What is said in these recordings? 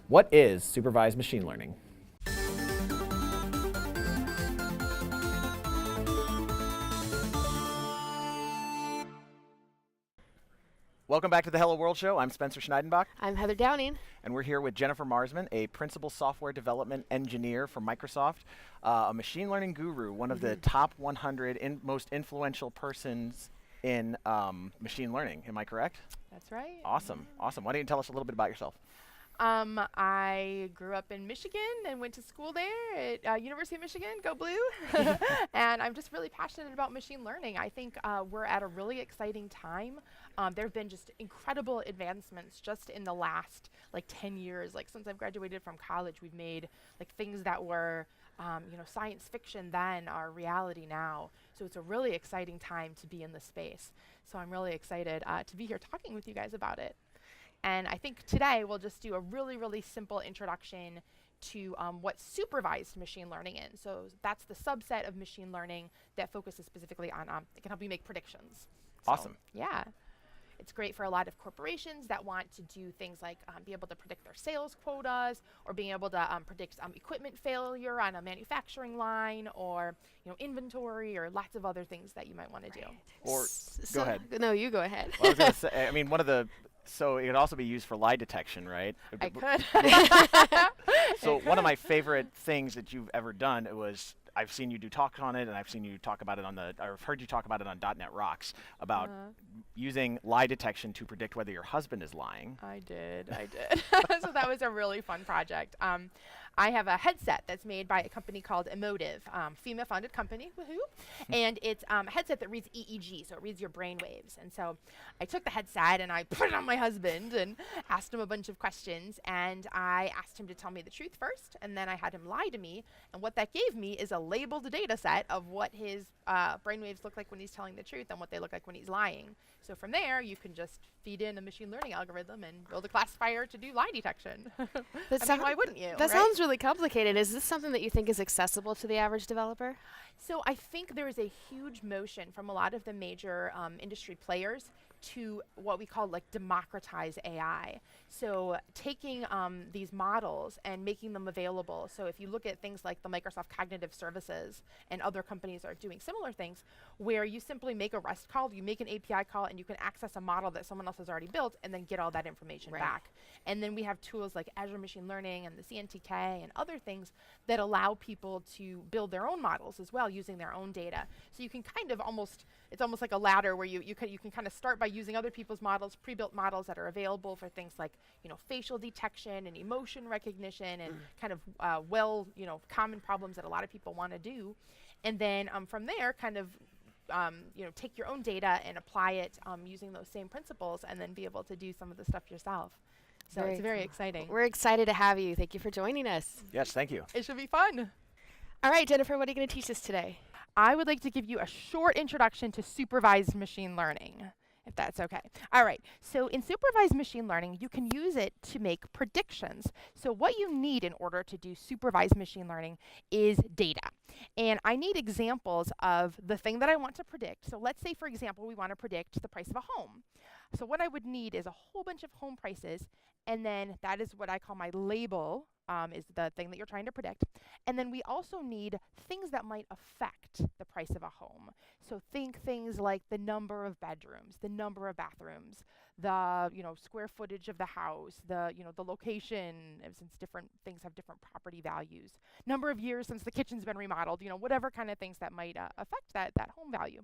What is supervised machine learning? Welcome back to the Hello World Show. I'm Spencer Schneidenbach. I'm Heather Downing. And we're here with Jennifer Marsman, a principal software development engineer for Microsoft, a machine learning guru, one of the top 100 most influential persons in machine learning. Am I correct? That's right. Awesome, awesome. Why don't you tell us a little bit about yourself? I grew up in Michigan and went to school there at University of Michigan, go blue. And I'm just really passionate about machine learning. I think we're at a really exciting time. There have been just incredible advancements just in the last 10 years. Like since I've graduated from college, we've made things that were science fiction then are reality now. So it's a really exciting time to be in the space. So I'm really excited to be here talking with you guys about it. And I think today we'll just do a really, really simple introduction to what supervised machine learning is. So that's the subset of machine learning that focuses specifically on, it can help you make predictions. Awesome. So, yeah. It's great for a lot of corporations that want to do things like be able to predict their sales quotas, or being able to predict equipment failure on a manufacturing line, or inventory, or lots of other things that you might want to do. Or go ahead. No, you go ahead. Well, I was going to say, I mean, so it could also be used for lie detection, right? I could. So one of my favorite things that you've ever done was, I've seen you do talks on it, and I've seen you talk about it I've heard you talk about it on .NET Rocks, about using lie detection to predict whether your husband is lying. I did. So that was a really fun project. I have a headset that's made by a company called Emotive, FEMA-funded company, woohoo! And it's a headset that reads EEG, so it reads your brain waves. And so I took the headset and I put it on my husband and asked him a bunch of questions. And I asked him to tell me the truth first, and then I had him lie to me. And what that gave me is a labeled data set of what his brain waves look like when he's telling the truth and what they look like when he's lying. So from there, you can just feed in a machine learning algorithm and build a classifier to do lie detection. Why wouldn't you? That sounds really complicated. Is this something that you think is accessible to the average developer? So I think there is a huge motion from a lot of the major industry players to what we call democratize AI. So taking these models and making them available. So if you look at things like the Microsoft Cognitive Services, and other companies are doing similar things, where you simply make a REST call, you make an API call, and you can access a model that someone else has already built and then get all that information back. And then we have tools like Azure Machine Learning and the CNTK and other things that allow people to build their own models as well using their own data. So you can kind of it's almost like a ladder where you can kind of start by using other people's models, pre-built models that are available for things like facial detection and emotion recognition and kind of common problems that a lot of people want to do. And then from there, kind of take your own data and apply it using those same principles, and then be able to do some of the stuff yourself. So it's very exciting. We're excited to have you. Thank you for joining us. Yes, thank you. It should be fun. All right, Jennifer, what are you going to teach us today? I would like to give you a short introduction to supervised machine learning, if that's okay. All right, so in supervised machine learning, you can use it to make predictions. So what you need in order to do supervised machine learning is data. And I need examples of the thing that I want to predict. So let's say, for example, we want to predict the price of a home. So what I would need is a whole bunch of home prices, and then that is what I call my label, is the thing that you're trying to predict. And then we also need things that might affect the price of a home. So think things like the number of bedrooms, the number of bathrooms, the square footage of the house, the location, since different things have different property values, number of years since the kitchen's been remodeled, whatever kind of things that might affect that home value.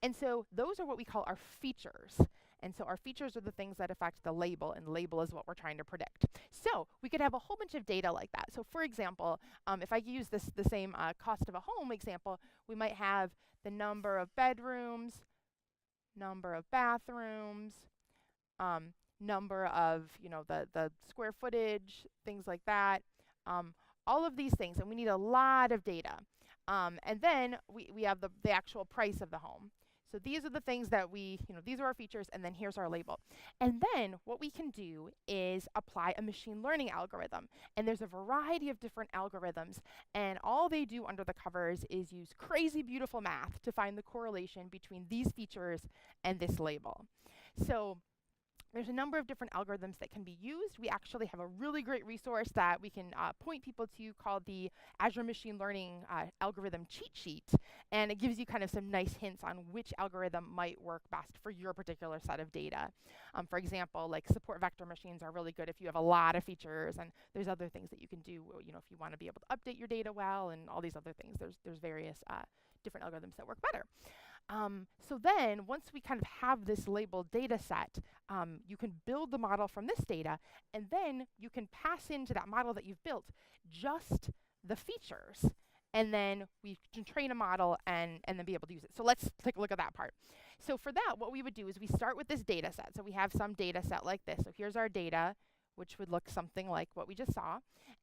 And so those are what we call our features. And so our features are the things that affect the label, and label is what we're trying to predict. So we could have a whole bunch of data like that. So for example, if I use the same cost of a home example, we might have the number of bedrooms, number of bathrooms, number of the square footage, things like that, all of these things, and we need a lot of data. And then we have the actual price of the home. So these are the things that these are our features, and then here's our label. And then what we can do is apply a machine learning algorithm. And there's a variety of different algorithms, and all they do under the covers is use crazy beautiful math to find the correlation between these features and this label. So There's a number of different algorithms that can be used. We actually have a really great resource that we can point people to called the Azure Machine Learning Algorithm Cheat Sheet. And it gives you kind of some nice hints on which algorithm might work best for your particular set of data. For example, like support vector machines are really good if you have a lot of features, and there's other things that you can do, you know, if you want to be able to update your data well and all these other things. There's various different algorithms that work better. So then, once we kind of have this labeled data set, you can build the model from this data, and then you can pass into that model that you've built just the features. And then we can train a model and then be able to use it. So let's take a look at that part. So for that, what we would do is we start with this data set. So we have some data set like this. So here's our data, which would look something like what we just saw.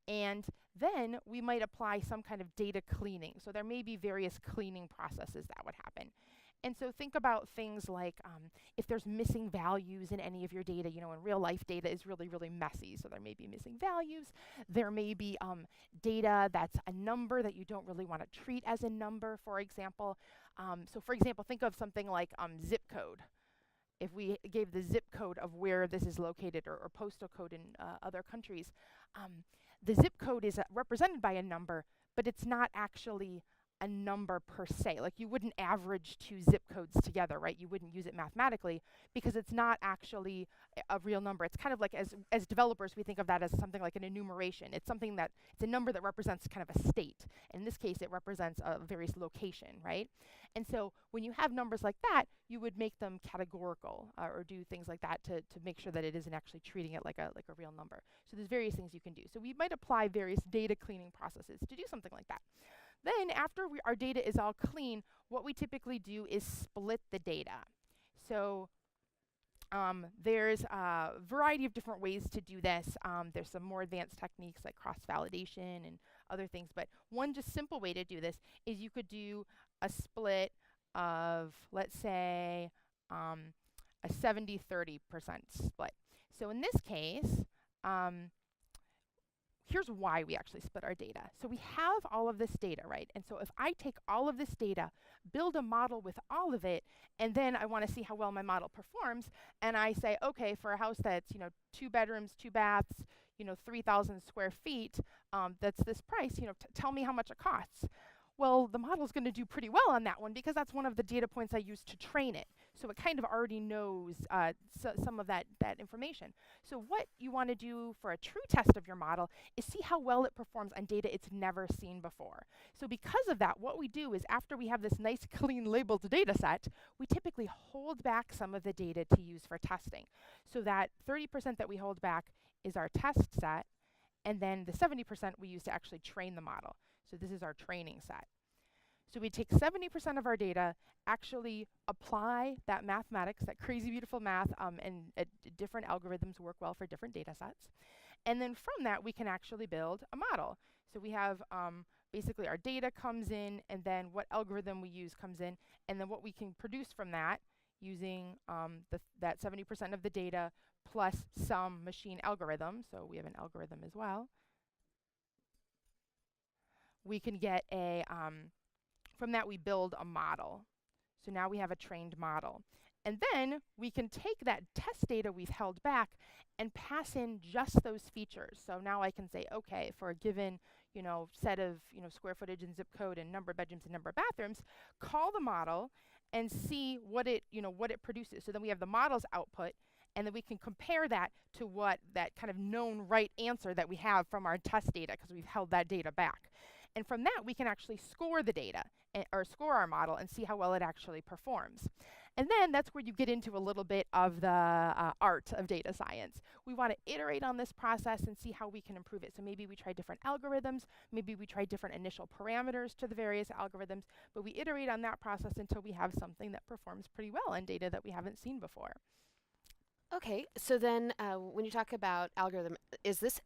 And then we might apply some kind of data cleaning. So there may be various cleaning processes that would happen. And so think about things like if there's missing values in any of your data. You know, in real life, data is really, really messy. So there may be missing values. There may be data that's a number that you don't really want to treat as a number, for example. So for example, think of something like zip code. If we gave the zip code of where this is located, or postal code in other countries, the zip code is represented by a number, but it's not actually a number per se. Like, you wouldn't average two zip codes together, right? You wouldn't use it mathematically because it's not actually a real number. It's kind of like, as developers, we think of that as something like an enumeration. It's something that, it's a number that represents kind of a state. In this case, it represents a various location, right? And so when you have numbers like that, you would make them categorical or do things like that to make sure that it isn't actually treating it like a real number. So there's various things you can do. So we might apply various data cleaning processes to do something like that. Then after our data is all clean, what we typically do is split the data. So there's a variety of different ways to do this. There's some more advanced techniques like cross-validation and other things. But one just simple way to do this is you could do a split of, let's say, a 70-30% split. So in this case, here's why we actually split our data. So we have all of this data, right? And so if I take all of this data, build a model with all of it, and then I want to see how well my model performs, and I say, okay, for a house that's, 2 bedrooms, 2 baths, 3,000 square feet, that's this price, tell me how much it costs. Well, the model's going to do pretty well on that one because that's one of the data points I used to train it. So it kind of already knows some of that information. So what you want to do for a true test of your model is see how well it performs on data it's never seen before. So because of that, what we do is after we have this nice, clean, labeled data set, we typically hold back some of the data to use for testing. So that 30% that we hold back is our test set, and then the 70% we use to actually train the model. So this is our training set. So we take 70% of our data, actually apply that mathematics, that crazy beautiful math, and different algorithms work well for different data sets. And then from that, we can actually build a model. So we have basically our data comes in, and then what algorithm we use comes in, and then what we can produce from that using that 70% of the data plus some machine algorithm. So we have an algorithm as well. We can get a, from that we build a model. So now we have a trained model. And then we can take that test data we've held back and pass in just those features. So now I can say, okay, for a given, set of, square footage and zip code and number of bedrooms and number of bathrooms, call the model and see what it, what it produces. So then we have the model's output, and then we can compare that to what that kind of known right answer that we have from our test data because we've held that data back. And from that, we can actually score the data, or score our model and see how well it actually performs. And then that's where you get into a little bit of the art of data science. We want to iterate on this process and see how we can improve it. So maybe we try different algorithms, maybe we try different initial parameters to the various algorithms, but we iterate on that process until we have something that performs pretty well on data that we haven't seen before. Okay, so then when you talk about algorithm, is this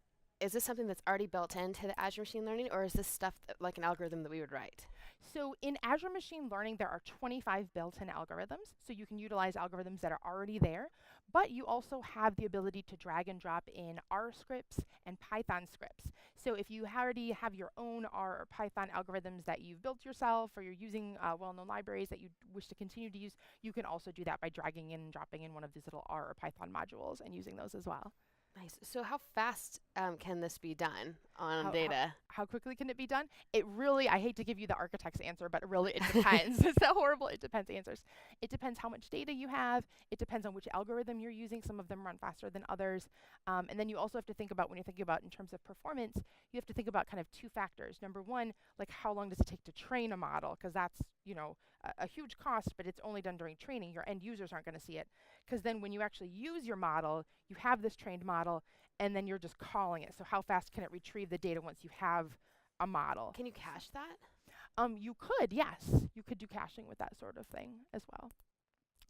something that's already built into the Azure Machine Learning, or is this stuff like an algorithm that we would write? So in Azure Machine Learning, there are 25 built-in algorithms. So you can utilize algorithms that are already there, but you also have the ability to drag and drop in R scripts and Python scripts. So if you already have your own R or Python algorithms that you've built yourself, or you're using well-known libraries that you wish to continue to use, you can also do that by dragging in and dropping in one of these little R or Python modules and using those as well. Nice. So how fast can this be done on data? How quickly can it be done? It really, I hate to give you the architect's answer, but really it depends. It's that horrible it depends answers. It depends how much data you have. It depends on which algorithm you're using. Some of them run faster than others. And then you also have to think about, when you're thinking about in terms of performance, you have to think about kind of two factors. Number one, like how long does it take to train a model? Because that's, you know, a huge cost, but it's only done during training. Your end users aren't going to see it. Because then when you actually use your model, you have this trained model, and then you're just calling it. So how fast can it retrieve the data once you have a model? Can you cache that? You could, yes. You could do caching with that sort of thing as well.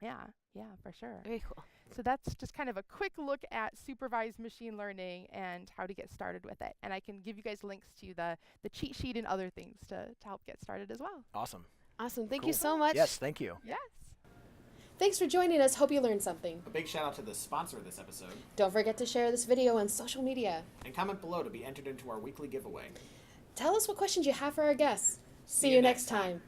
Yeah, for sure. Very cool. So that's just kind of a quick look at supervised machine learning and how to get started with it. And I can give you guys links to the cheat sheet and other things to help get started as well. Awesome. Awesome. Thank Cool. you so much. Yes, thank you. Yes. Thanks for joining us. Hope you learned something. A big shout out to the sponsor of this episode. Don't forget to share this video on social media. And comment below to be entered into our weekly giveaway. Tell us what questions you have for our guests. See you next time.